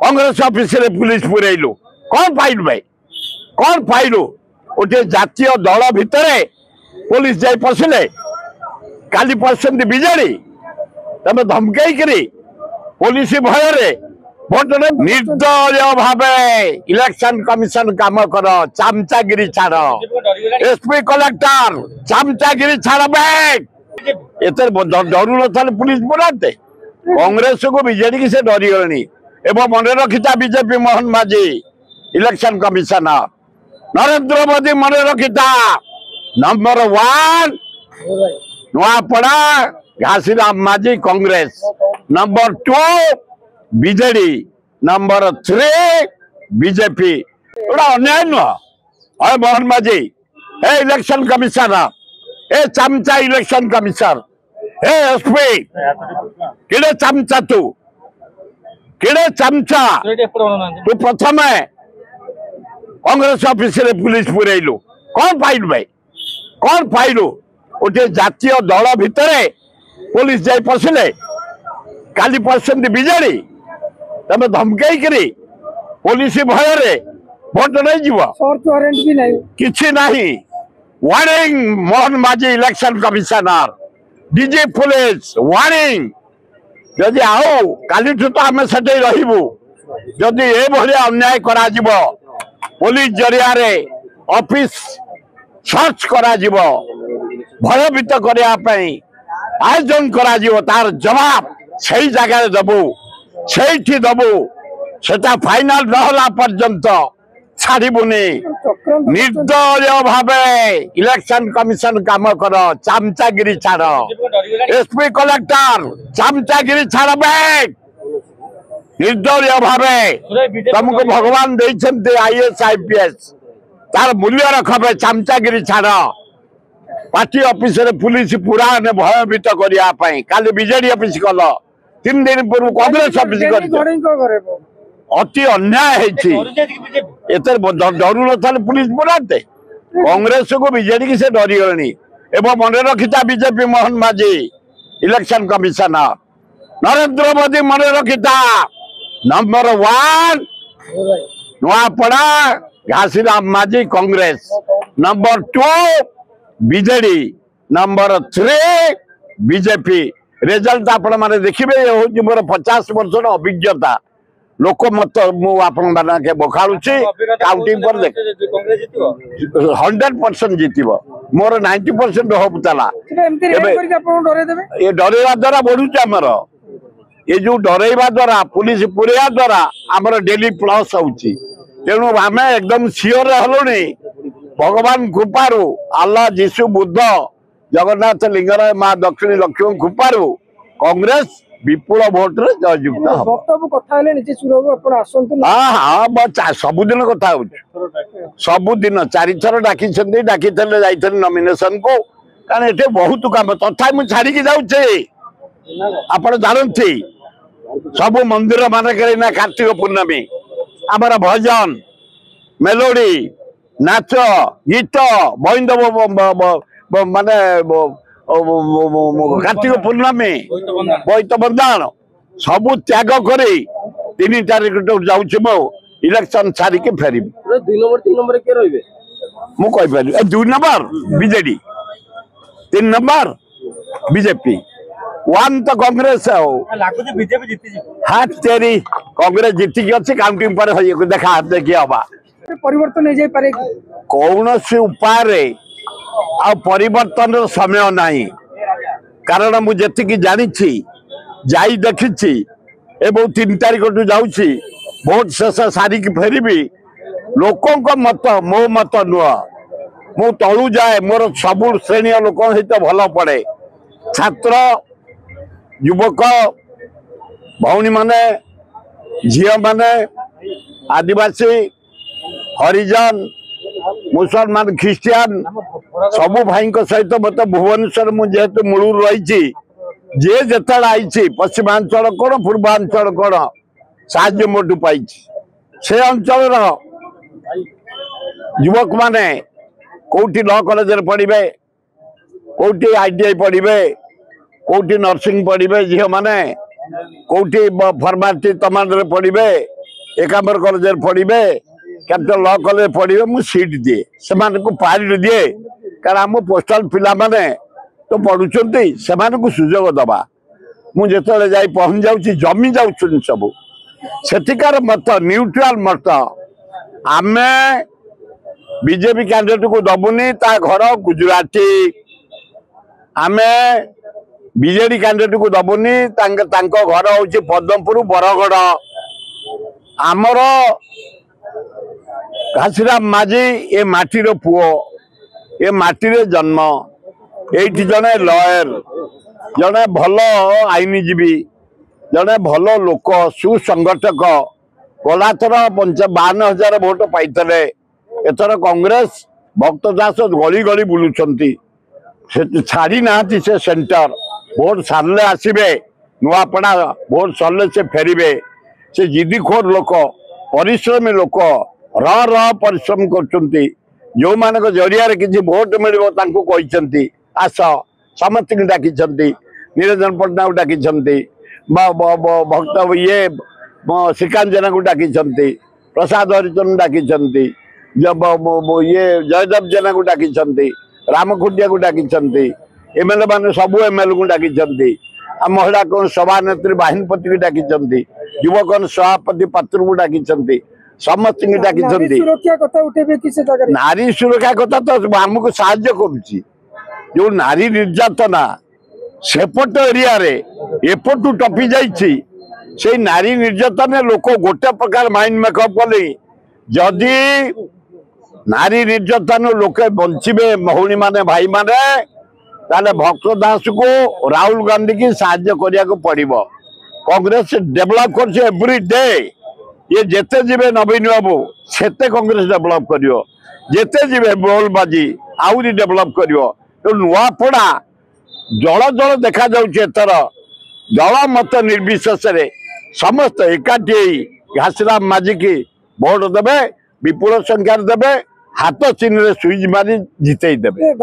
Congress office रे police पुरैलु कौन पाइलु भाई कौन पाइलु गोटे जातीय दल भितर पुलिस जाई पशिले काली पसंद बिजेडी तमे धमकई करी पुलिस भय भोट निर्दय भाव इलेक्शन कमिशन काम कर चामचागिरी छाड़ एसपी कलेक्टर चामचागिरी छाड़ बैठ एत डरू न पुलिस बुलाते कांग्रेस को बीजेडी की से डरी गले एवं मन रखिता बीजेपी मोहन माझी इलेक्शन कमिशनर नरेंद्र मोदी मन रखिता नंबर 1 नुआपड़ा घासीराम माझी Congress number 2 BJD number 3 BJP एटा अन्याय नुह अरे मोहन माझी ए इलेक्शन कमिशनर ए चमचा इलेक्शन कमिशनर ए एसपी किड़े चमचा तू किड़े चमचा तू प्रथम कांग्रेस ऑफिस रे पुलिस पुरैलु कौन पाइलु भाई कौन पाइलु गोटे जातीय दल भितर पुलिस जाई पशिले काली पसंद बीजेडी तमे धमकई करी पुलिस भय भोट नहीं जीव सर्च वारंट भी नहीं किछि नहीं वार्निंग मोहन माझी election commissioner DG police warning जदि आओ काली तो आम से रही जदि ए भलिया अन्याय करा जीव पुलिस जरिया रे ऑफिस सर्च करा जीव भयभीत करने आयोजन करा जीव तार जवाब सही जगह दबु से दबु सेटा फाइनल नहला पर्यंत छाड़बुनि निर्दय भाव इलेक्शन कमिशन काम कर चामचागिरी छाड़ एसपी कलेक्टर चामचागिरी छाड़ बैठ निर्दय भाव तुमको भगवान देते आईएएस आईपीएस तार मूल्य रखबे चामचागिरी छाड़ पार्टी ऑफिस रे पुलिस पूरा ने भयभीत करने काली बीजेडी ऑफिस कल 3 दिन पूर्व कांग्रेस ऑफिस कर अति अन्याय डरू न पुलिस बुलाते कांग्रेस को बीजेडी की से डरी गले एवं मन रखिता बीजेपी मोहन माझी इलेक्शन कमिशनर नरेंद्र मोदी मन रखिता नंबर 1 नुआपड़ा घासीराम माझी Congress number 2 BJD number 3 BJP result आपण माने देखिबे हो मोर 50 वर्ष अभिज्ञता लोक मत मुझे बखाड़ुची काउंटिंग पर देख 100% जीतब मोर 90% होता ये डरवा द्वारा बढ़ुच आमर ये जो डरवा द्वारा पुलिस पुरैया द्वारा आमर डेली प्लस होची तेणु आम एकदम सियोर हलुनी भगवान कृपारू अल्लाह जीशु बुद्ध जगन्नाथ लिंगराय माँ दक्षिणी लक्ष्मी कृपारू कांग्रेस विपुल भोट रे जययुक्त सबुदिन कथा सबुदिन 4 थर डाकी नॉमिनेशन को कारण ये बहुत काम तथा मुझे छाड़ी जाऊे आप जानते सब मंदिर मानक कार्तिक पूर्णमी आमर भजन मेलोडी नाच गीत बंद माने कार्तिक पूर्णमी बोईत बंदाण सब त्याग कर 3 तारीख जाऊँ इलेक्शन छाड़ी फेर 2 नंबर 3 नंबर के रहिबे मुझे 2 नंबर बीजेडी 3 नंबर बीजेपी 1 तो कांग्रेस हाँ तेरी कांग्रेस जीतिकी अच्छी काउंटिंग पर देखा देखिए हवा परिवर्तन नहीं जाई पारे कौन सी उपाय आ परिवर्तन समय नहीं कारण मुझे जानी जाई देखी एवं 3 तारीख टू जाऊँगी भोट शेष सारिक फेरबी लोकों मत मो मत नुह मु तलू जाए मोर सबु श्रेणी लोक सहित भल पड़े छात्र युवक भौणी माने झील माने आदिवासी हरिजन मुसलमान ख्रिस्टियान सबु भाई सहित मत भुवनेश्वर मुझे मूल रही जे जिते आई पश्चिमांचल कौन पूर्वांचल कौन साहाଯ୍ୟ मोटू पाई से अंचल युवक माने कौटी लॉ कॉलेज पढ़े कौटी आईटीआई पढ़े कौटी नर्सिंग पढ़े झील माने कौटी फार्मासी तमान पढ़े एकाम्बर कॉलेज पढ़े कैपिटल लॉ कॉलेज पढ़े मु सीट दिए से पारी दिए कारण आम पोस्टाल पिला माने तो पढ़ुंट से सुजोग दबा मुझे जा पहुंच जाऊँ जमी जाऊँ सब सेठिकार मत न्यूट्राल मत आम बीजेपी कैंडिडेट को दबुनी ता घर गुजराती आम बीजेडी कैंडिडेट को दबुनी घर हूँ पद्मपुर बरगढ़ आमर घासीराम माझी ए माटीर पुओ ए माटी जन्म ये जड़े लयर जड़े भल आईनजीवी जड़े भल लोक सुसंगठक गला थर 52,000 भोट पाई एथर कांग्रेस भक्त दास गली गली बुलूंट छाड़ी ना से सेंटर भोट सारे आसबे नुआपड़ा भोट सरले से फेरबे से जिदीखोर लोक परिश्रमी लोक परिश्रम कर जो मान जरिया किसी भोट मिल आस समस्त डाकी निरंजन पट्टनायक डाकी भक्त ये श्रीकांत जेना को डाकी प्रसाद हरिचंद डाकी ये जयदेव जेना को डाकी रामखुंटिया को डाकी एमएलए मान सब एमएलए को डाकी महिला कौन सभानेत्री बाहिनीपति को डाकी युवक सभापति पात्र को डाकी समस्त डाकी नारी सुरक्षा कथा तो आमको साहाय्य करुच्ची जो नारी निर्यातना सेपट एरिया रे एपटू टपी जाइछि से नारी निर्यातन लोक गोटे प्रकार माइंड मेकअप कले जदि नारी निर्यातन लोके बंचे भौणी माने भाई माने ताले भक्त दास को राहुल गांधी की साहाय्य करिया को पड़िबो कांग्रेस डेवलप कर एवरी डे ये जेते जीवे नवीन बाबू सेते कांग्रेस डेवलप करियो जेते जीवे बोल बाजी आउरी डेवलप करियो तो नुआपड़ा जल जल देखा जाउछे दल मत निर्विशेष समस्त एकाठी घासीराम माझी की भोट देवे विपुल संख्यार देवे हाथ चिन्ह स्विच मारी जितई देवे।